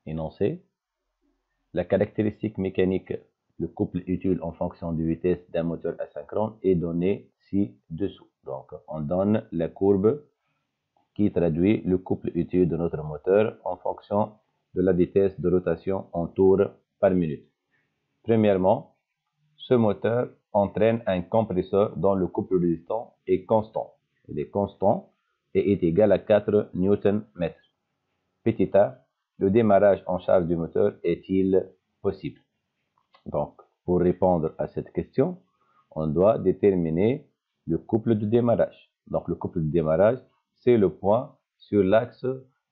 énoncé. La caractéristique mécanique, le couple utile en fonction de vitesse d'un moteur asynchrone est donné ci-dessous. Donc, on donne la courbe qui traduit le couple utile de notre moteur en fonction de la vitesse de rotation en tours par minute. Premièrement, ce moteur entraîne un compresseur dont le couple résistant est constant. Il est constant et est égal à 4 Nm. Petit a, le démarrage en charge du moteur est-il possible? Donc, pour répondre à cette question, on doit déterminer le couple de démarrage. Donc, le couple de démarrage, c'est le point sur l'axe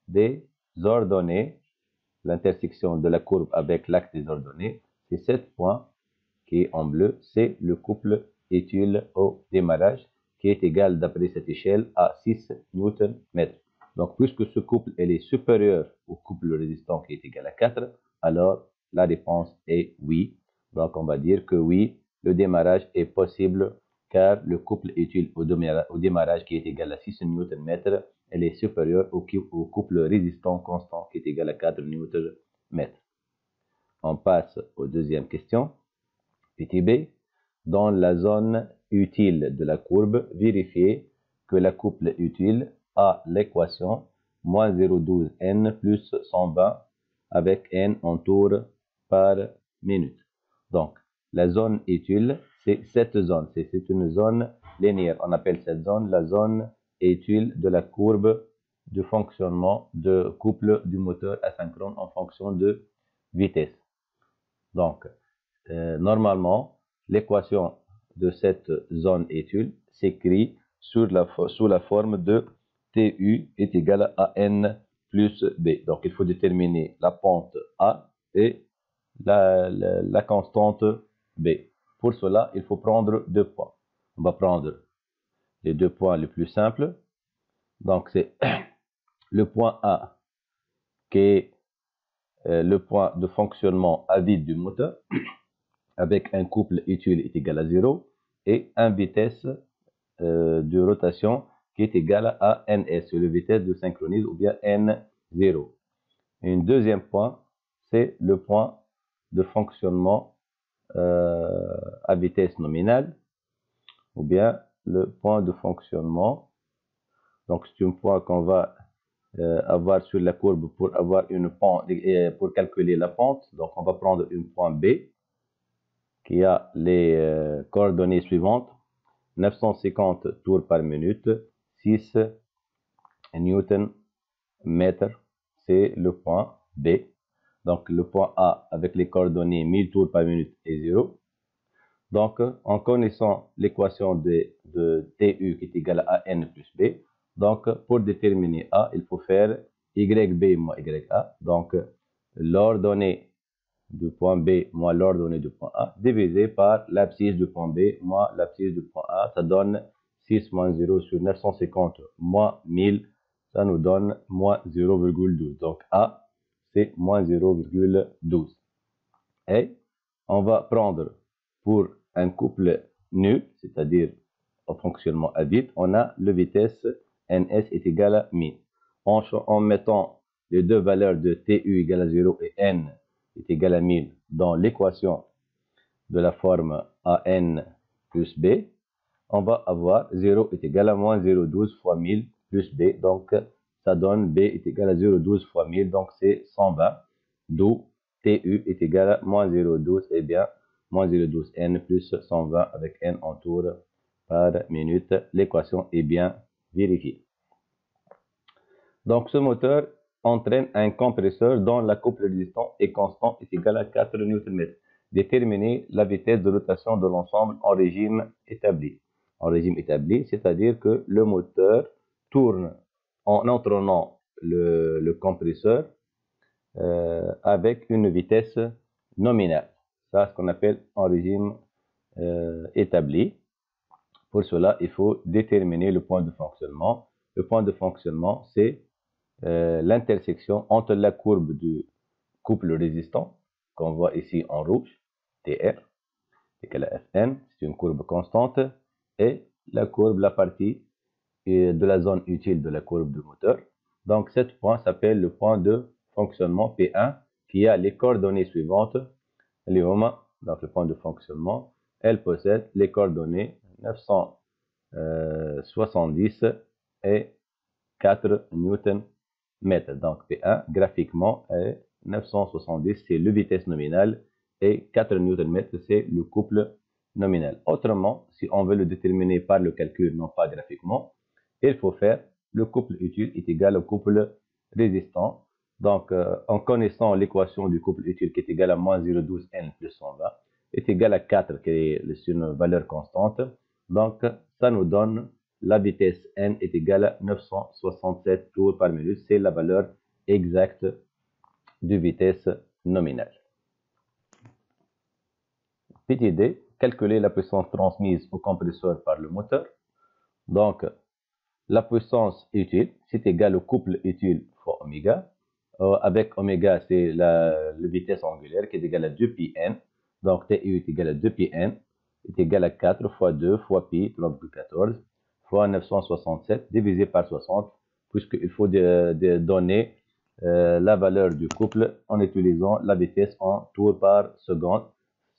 des ordonnées, l'intersection de la courbe avec l'axe des ordonnées. C'est ce point qui est en bleu, c'est le couple utile au démarrage qui est égal d'après cette échelle à 6 Nm. Donc, puisque ce couple est supérieur au couple résistant qui est égal à 4, alors la réponse est oui. Donc, on va dire que oui, le démarrage est possible car le couple utile au démarrage qui est égal à 6 Nm, elle est supérieur au couple résistant constant qui est égal à 4 Nm. On passe aux deuxième question. Petit b, dans la zone utile de la courbe, vérifiez que la couple utile a l'équation moins 0,12 n plus 120 avec n en tours par minute. Donc, la zone utile, c'est cette zone. C'est une zone linéaire. On appelle cette zone la zone utile de la courbe de fonctionnement de couple du moteur asynchrone en fonction de vitesse. Donc, normalement, l'équation de cette zone utile s'écrit sous la forme de TU est égal à N plus B. Donc, il faut déterminer la pente A et la constante B. Pour cela, il faut prendre deux points. On va prendre les deux points les plus simples. Donc, c'est le point A qui est le point de fonctionnement à vide du moteur avec un couple utile est égal à 0 et une vitesse de rotation qui est égale à ns, le vitesse de synchronise ou bien n0. Un deuxième point, c'est le point de fonctionnement à vitesse nominale ou bien le point de fonctionnement. Donc, c'est un point qu'on va avoir sur la courbe pour avoir une pente, pour calculer la pente. Donc, on va prendre un point B qui a les coordonnées suivantes. 950 tours par minute, 6 Nm, c'est le point B. Donc, le point A avec les coordonnées 1000 tours par minute est 0. Donc, en connaissant l'équation de TU qui est égale à N plus B, donc, pour déterminer A, il faut faire YB moins YA. Donc, l'ordonnée du point B moins l'ordonnée du point A divisé par l'abscisse du point B moins l'abscisse du point A. Ça donne 6 moins 0 sur 950 moins 1000. Ça nous donne moins 0,12. Donc, A, c'est moins 0,12. Et on va prendre pour un couple nul, c'est-à-dire au fonctionnement à vide, on a le vitesse ns est égal à 1000. En mettant les deux valeurs de TU égale à 0 et n est égal à 1000 dans l'équation de la forme AN plus B, on va avoir 0 est égal à moins 0,12 fois 1000 plus B. Donc, ça donne B est égal à 0,12 fois 1000, donc c'est 120. D'où TU est égal à moins 0,12, et bien, moins 0,12 N plus 120 avec N en tours par minute. L'équation est bien vérifiée. Donc, ce moteur entraîne un compresseur dont la couple résistant est constant est égal à 4 Nm. Déterminer la vitesse de rotation de l'ensemble en régime établi. En régime établi, c'est-à-dire que le moteur tourne en entraînant le compresseur avec une vitesse nominale. Ça, ce qu'on appelle en régime établi. Pour cela, il faut déterminer le point de fonctionnement. Le point de fonctionnement, c'est l'intersection entre la courbe du couple résistant, qu'on voit ici en rouge, TR, égal à Fn, c'est une courbe constante, et la courbe, la partie de la zone utile de la courbe du moteur. Donc, ce point s'appelle le point de fonctionnement P1 qui a les coordonnées suivantes. Donc le point de fonctionnement, elle possède les coordonnées 970 et 4 Nm. Donc P1 graphiquement est 970, c'est le vitesse nominale, et 4 Nm, c'est le couple nominal. Autrement, si on veut le déterminer par le calcul, non pas graphiquement, il faut faire le couple utile est égal au couple résistant. Donc, en connaissant l'équation du couple utile qui est égale à moins 0,12 n plus 120 est égal à 4 qui est une valeur constante. Donc, ça nous donne la vitesse n est égale à 967 tours par minute. C'est la valeur exacte de vitesse nominale. Petite idée, calculer la puissance transmise au compresseur par le moteur. Donc, la puissance utile, c'est égal au couple utile fois oméga. Avec oméga, c'est la vitesse angulaire qui est égale à 2πn. Donc, TU est égal à 2πn, est égal à 4 fois 2 fois pi, 3,14, fois 967, divisé par 60, puisqu'il faut donner la valeur du couple en utilisant la vitesse en tours par seconde,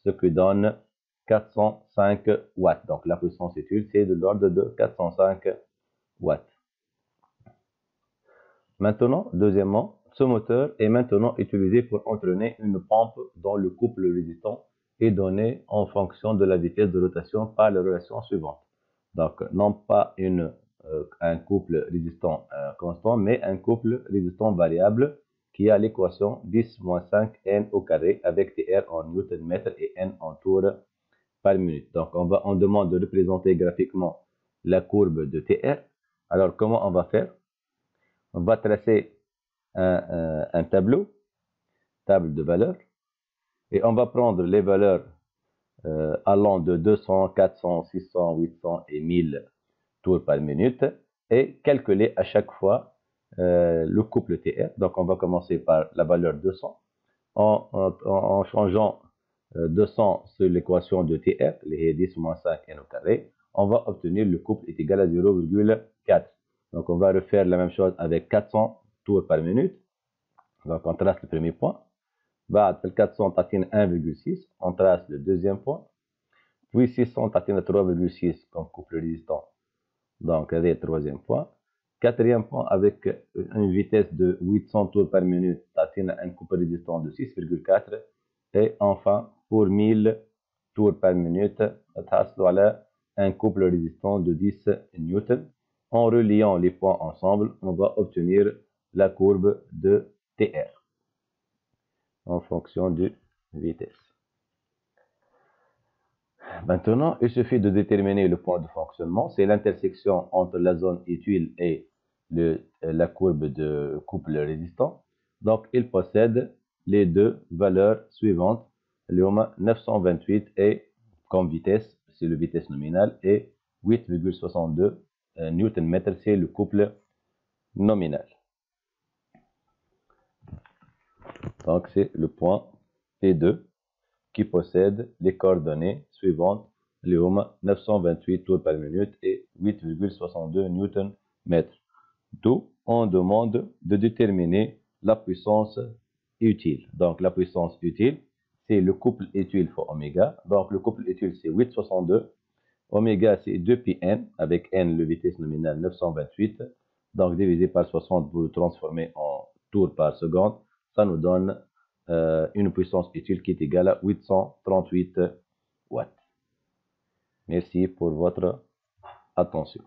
ce qui donne 405 watts. Donc, la puissance utile, c'est de l'ordre de 405 watts. Maintenant, deuxièmement, ce moteur est maintenant utilisé pour entraîner une pompe dont le couple résistant est donné en fonction de la vitesse de rotation par la relation suivante. Donc, non pas un couple résistant constant, mais un couple résistant variable qui a l'équation 10-5 n au carré avec TR en Nm et n en tours par minute. Donc, on demande de représenter graphiquement la courbe de TR. Alors, comment on va faire? On va tracer un table de valeurs, et on va prendre les valeurs allant de 200, 400, 600, 800 et 1000 tours par minute et calculer à chaque fois le couple TR. Donc on va commencer par la valeur 200 en changeant 200 sur l'équation de TR, les 10 moins 5 n au carré, on va obtenir le couple est égal à 0,4. Donc on va refaire la même chose avec 400 tours par minute. Donc on trace le premier point. بعد 400 تعطينا 1,6. On trace le deuxième point. Puis 600 تعطينا 3,6 comme couple résistant. Donc c'est le troisième point. Quatrième point avec une vitesse de 800 tours par minute, تعطينا un couple résistant de 6,4. Et enfin pour 1000 tours par minute, نتحصلوا على un couple résistant de 10 Newton. En reliant les points ensemble, on va obtenir la courbe de TR en fonction de vitesse. Maintenant, il suffit de déterminer le point de fonctionnement. C'est l'intersection entre la zone utile et la courbe de couple résistant. Donc, il possède les deux valeurs suivantes. Le 928 et comme vitesse, c'est le vitesse nominale, et 8,62 Nm, c'est le couple nominal. Donc, c'est le point T2 qui possède les coordonnées suivantes, les 928 tours par minute et 8,62 Nm. D'où on demande de déterminer la puissance utile. Donc, la puissance utile, c'est le couple utile fois oméga. Donc, le couple utile, c'est 8,62. Oméga, c'est 2πn, avec n, le vitesse nominale 928. Donc, divisé par 60, vous le transformez en tours par seconde. Ça nous donne une puissance utile qui est égale à 838 watts. Merci pour votre attention.